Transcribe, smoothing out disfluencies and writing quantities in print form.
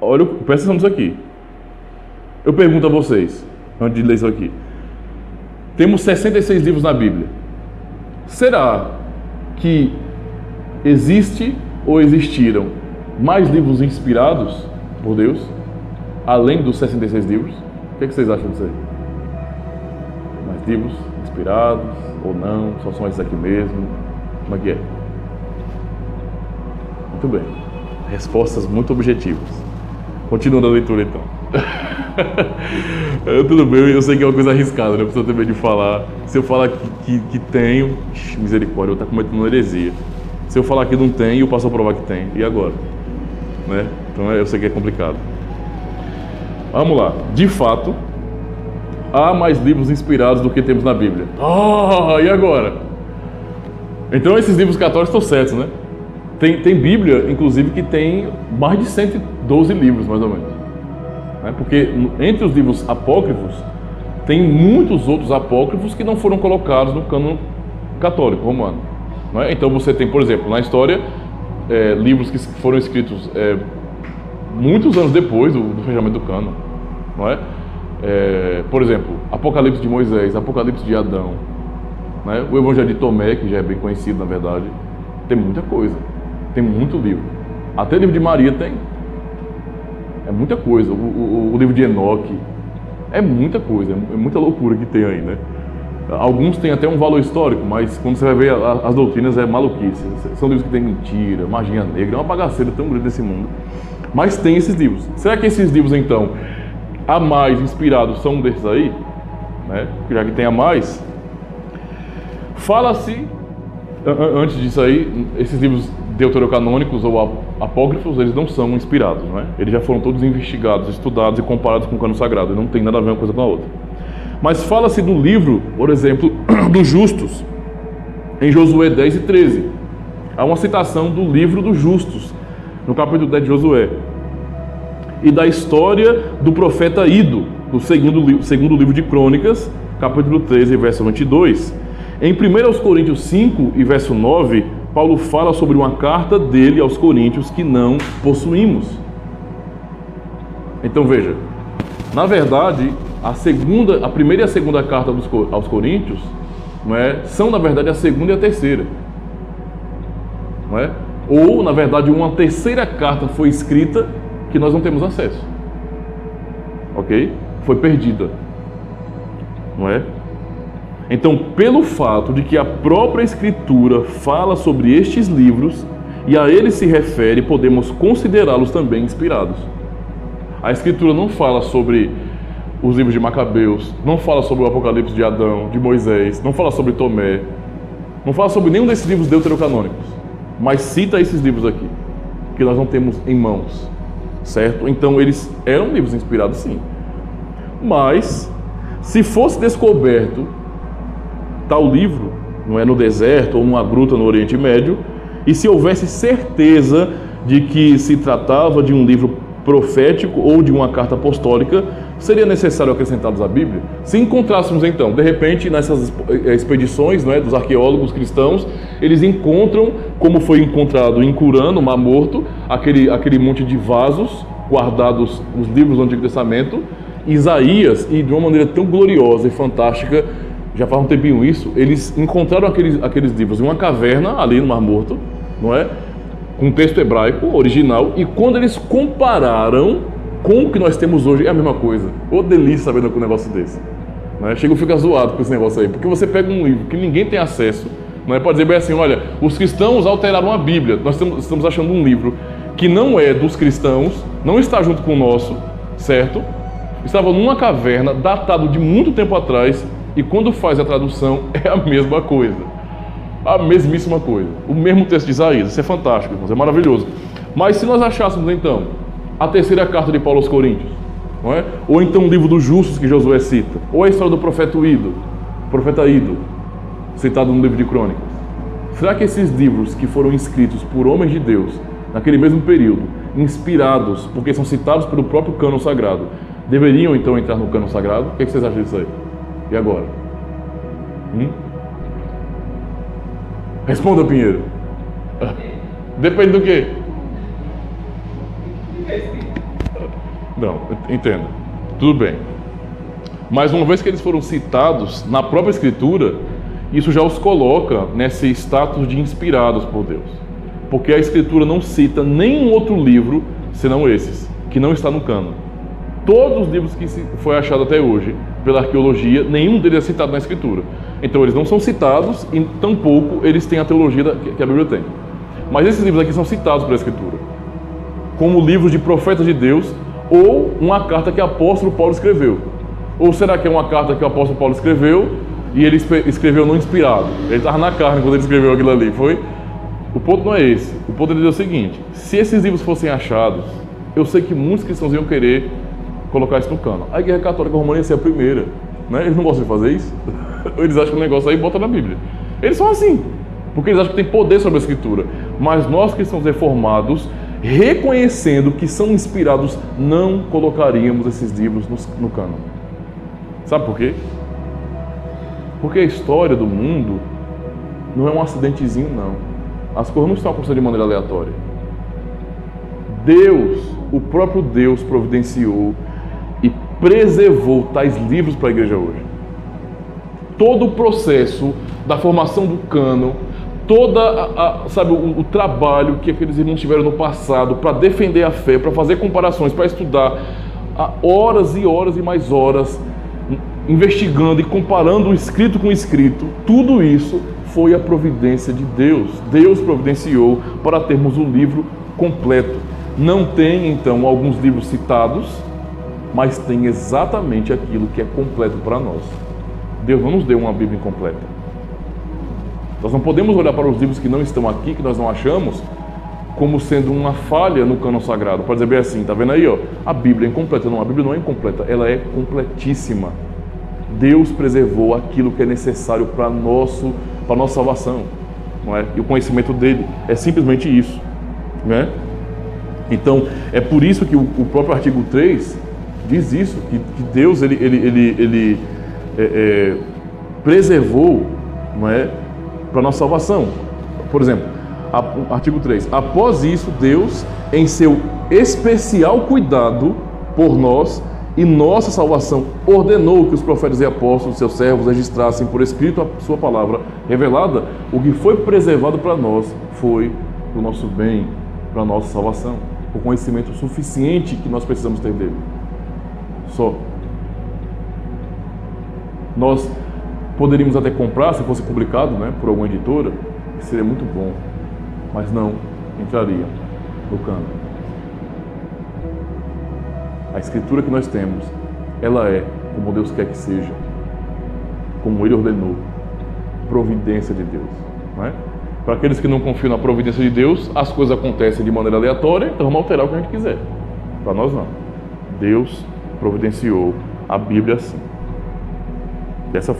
olha, presta atenção nisso aqui. Eu pergunto a vocês, antes de ler isso aqui. Temos 66 livros na Bíblia. Será que existe ou existiram mais livros inspirados por Deus, além dos 66 livros? O que vocês acham disso aí? Mais livros inspirados ou não? Só são esses aqui mesmo? Como é que é? Muito bem. Respostas muito objetivas. Continuando a leitura, então. Tudo bem, eu sei que é uma coisa arriscada, né? Precisa ter medo de falar. Se eu falar que tenho, misericórdia, eu vou estar cometendo uma heresia. Se eu falar que não tem, eu passo a provar que tem. E agora? Né? Então eu sei que é complicado. Vamos lá. De fato, há mais livros inspirados do que temos na Bíblia. E agora? Então esses livros católicos estão certos, né? Tem Bíblia, inclusive, que tem mais de 112 livros, mais ou menos. Né? Porque entre os livros apócrifos, tem muitos outros apócrifos que não foram colocados no cânon católico romano. Não é? Então você tem, por exemplo, na história, livros que foram escritos muitos anos depois do fechamento do cânon. Não é? Por exemplo, Apocalipse de Moisés, Apocalipse de Adão, né? O Evangelho de Tomé, que já é bem conhecido, na verdade. Tem muita coisa. Tem muito livro. Até o livro de Maria tem. É muita coisa. O livro de Enoque. É muita coisa. É muita loucura que tem aí, né? Alguns têm até um valor histórico, mas quando você vai ver as doutrinas é maluquice. São livros que tem mentira, magia negra, é uma bagaceira tão grande nesse mundo. Mas tem esses livros. Será que esses livros, então, a mais inspirados são desses aí? Né? Já que tem a mais. Fala-se, antes disso aí, esses livros deuterocanônicos ou apócrifos, eles não são inspirados, não é? Eles já foram todos investigados, estudados e comparados com o cânon sagrado, não tem nada a ver uma coisa com a outra. Mas fala-se do livro, por exemplo, dos justos, em Josué 10 e 13. Há uma citação do livro dos justos, no capítulo 10 de Josué. E da história do profeta Ido, no segundo livro de Crônicas, capítulo 13, verso 22. Em 1 Coríntios 5 e verso 9, Paulo fala sobre uma carta dele aos coríntios que não possuímos. Então veja, na verdade, a primeira e a segunda carta aos coríntios, não é, são na verdade a segunda e a terceira. Não é? Ou, na verdade, uma terceira carta foi escrita que nós não temos acesso. Ok? Foi perdida. Não é? Então, pelo fato de que a própria Escritura fala sobre estes livros e a eles se refere, podemos considerá-los também inspirados. A Escritura não fala sobre os livros de Macabeus, não fala sobre o Apocalipse de Adão, de Moisés, não fala sobre Tomé, não fala sobre nenhum desses livros deuterocanônicos, mas cita esses livros aqui, que nós não temos em mãos, certo? Então, eles eram livros inspirados, sim. Mas, se fosse descoberto tal livro, não é, no deserto ou numa gruta no Oriente Médio, e se houvesse certeza de que se tratava de um livro profético ou de uma carta apostólica, seria necessário acrescentá-los à Bíblia? Se encontrássemos então, de repente, nessas expedições, não é, dos arqueólogos cristãos, eles encontram, como foi encontrado em Qumran, no Mar Morto, aquele monte de vasos guardados nos livros do Antigo Testamento, Isaías, e de uma maneira tão gloriosa e fantástica, já faz um tempinho isso, eles encontraram aqueles livros em uma caverna ali no Mar Morto, não é? Com um texto hebraico original, e quando eles compararam com o que nós temos hoje, é a mesma coisa. Ô delícia sabendo com um negócio desse. Não é? Chega a ficar zoado com esse negócio aí, porque você pega um livro que ninguém tem acesso, não é? Pode dizer bem assim, olha, os cristãos alteraram a Bíblia, nós estamos achando um livro que não é dos cristãos, não está junto com o nosso, certo? Estava numa caverna, datado de muito tempo atrás, e quando faz a tradução, é a mesma coisa. A mesmíssima coisa. O mesmo texto de Isaías. Isso é fantástico, irmãos, é maravilhoso. Mas se nós achássemos, então, a terceira carta de Paulo aos Coríntios, não é? Ou então o livro dos justos que Josué cita, ou a história do profeta Ido, citado no livro de Crônicas. Será que esses livros que foram escritos por homens de Deus, naquele mesmo período, inspirados, porque são citados pelo próprio cânon sagrado, deveriam então entrar no cânon sagrado? O que vocês acham disso aí? E agora? Responda, Pinheiro. Depende do quê? Não, entenda. Tudo bem. Mas uma vez que eles foram citados na própria Escritura, isso já os coloca nesse status de inspirados por Deus. Porque a Escritura não cita nenhum outro livro senão esses, que não está no cânon. Todos os livros que foi achado até hoje pela arqueologia, nenhum deles é citado na Escritura. Então eles não são citados e tampouco eles têm a teologia que a Bíblia tem. Mas esses livros aqui são citados pela Escritura, como livros de profetas de Deus ou uma carta que o apóstolo Paulo escreveu. Ou será que é uma carta que o apóstolo Paulo escreveu e ele escreveu não inspirado? Ele estava na carne quando ele escreveu aquilo ali, foi? O ponto não é esse. O ponto é o seguinte: se esses livros fossem achados, eu sei que muitos cristãos iam querer colocar isso no cano. A Igreja Católica Romana é a primeira, né? Eles não gostam de fazer isso. Eles acham que o negócio aí bota na Bíblia. Eles são assim, porque eles acham que tem poder sobre a Escritura. Mas nós cristãos reformados, reconhecendo que são inspirados, não colocaríamos esses livros no cano. Sabe por quê? Porque a história do mundo não é um acidentezinho, não. As coisas não estão acontecendo de maneira aleatória. Deus, o próprio Deus, providenciou e preservou tais livros para a igreja hoje. Todo o processo da formação do cânon, sabe, o trabalho que aqueles irmãos tiveram no passado para defender a fé, para fazer comparações, para estudar horas e horas e mais horas, investigando e comparando o escrito com o escrito, tudo isso foi a providência de Deus. Deus providenciou para termos o livro completo. Não tem, então, alguns livros citados, mas tem exatamente aquilo que é completo para nós. Deus não nos deu uma Bíblia incompleta. Nós não podemos olhar para os livros que não estão aqui, que nós não achamos, como sendo uma falha no cânon sagrado. Pode dizer bem assim, tá vendo aí, ó? A Bíblia é incompleta. Não, a Bíblia não é incompleta, ela é completíssima. Deus preservou aquilo que é necessário para a nossa salvação, não é? E o conhecimento dele é simplesmente isso, né? Então, é por isso que o próprio artigo 3 diz isso, que Deus ele preservou, não é, para a nossa salvação. Por exemplo, artigo 3. Após isso, Deus, em seu especial cuidado por nós e nossa salvação, ordenou que os profetas e apóstolos, seus servos, registrassem por escrito a sua palavra revelada. O que foi preservado para nós foi o nosso bem, para a nossa salvação, o conhecimento suficiente que nós precisamos ter dele. Só. Nós poderíamos até comprar, se fosse publicado, né, por alguma editora, que seria muito bom, mas não entraria no cânon. A escritura que nós temos, ela é como Deus quer que seja, como Ele ordenou, providência de Deus, não é? Para aqueles que não confiam na providência de Deus, as coisas acontecem de maneira aleatória, então vamos alterar o que a gente quiser. Para nós não. Deus providenciou a Bíblia assim. Dessa forma.